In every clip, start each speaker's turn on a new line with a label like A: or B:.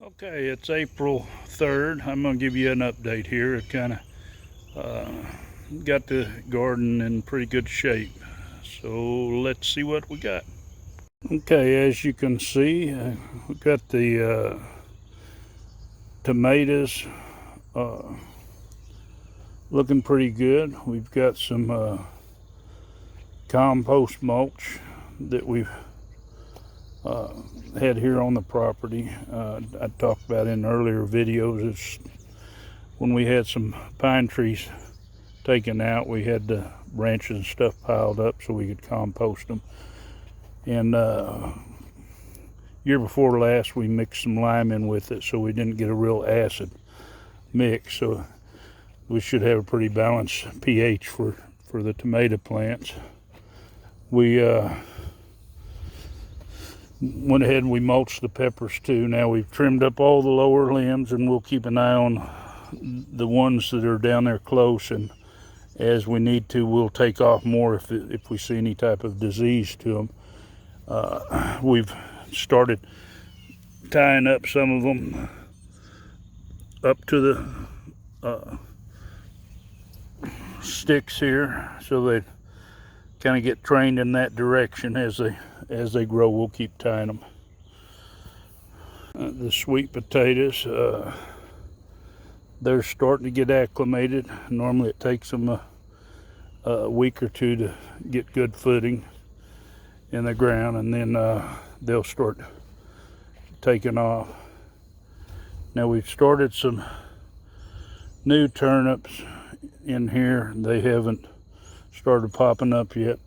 A: Okay, it's April 3rd. I'm going to give you an update here. It kind of got the garden in pretty good shape. So let's see what we got. Okay, as you can see, we've got the tomatoes looking pretty good. We've got some compost mulch that we've had here on the property. I talked about in earlier videos. It's when we had some pine trees taken out, we had the branches and stuff piled up so we could compost them. And year before last, we mixed some lime in with it so we didn't get a real acid mix. So we should have a pretty balanced pH for the tomato plants. We went ahead and we mulched the peppers too. Now we've trimmed up all the lower limbs, and we'll keep an eye on the ones that are down there close, and as we need to, we'll take off more if we see any type of disease to them. We've started tying up some of them up to the sticks here, so they kind of get trained in that direction. As they grow, we'll keep tying them. The sweet potatoes, they're starting to get acclimated. Normally it takes them a week or two to get good footing in the ground, and then they'll start taking off. Now we've started some new turnips in here. They haven't started popping up yet.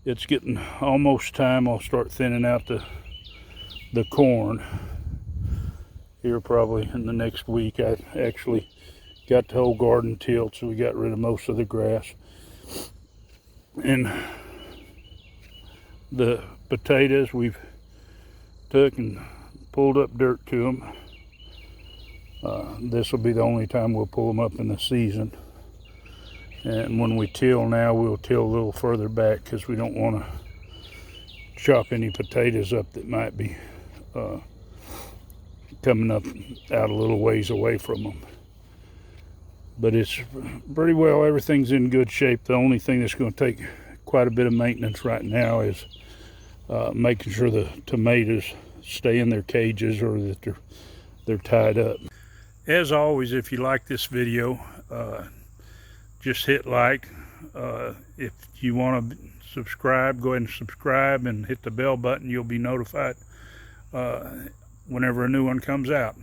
A: It's getting almost time. I'll start thinning out the corn here probably in the next week. I actually got the whole garden tilled, so we got rid of most of the grass. And the potatoes, we've took and pulled up dirt to them. This will be the only time we'll pull them up in the season. And when we till now, we'll till a little further back because we don't want to chop any potatoes up that might be coming up out a little ways away from them. But it's pretty well, everything's in good shape. The only thing that's going to take quite a bit of maintenance right now is making sure the tomatoes stay in their cages, or that they're tied up. As always, if you like this video, just hit like. If you want to subscribe, go ahead and subscribe and hit the bell button. You'll be notified whenever a new one comes out.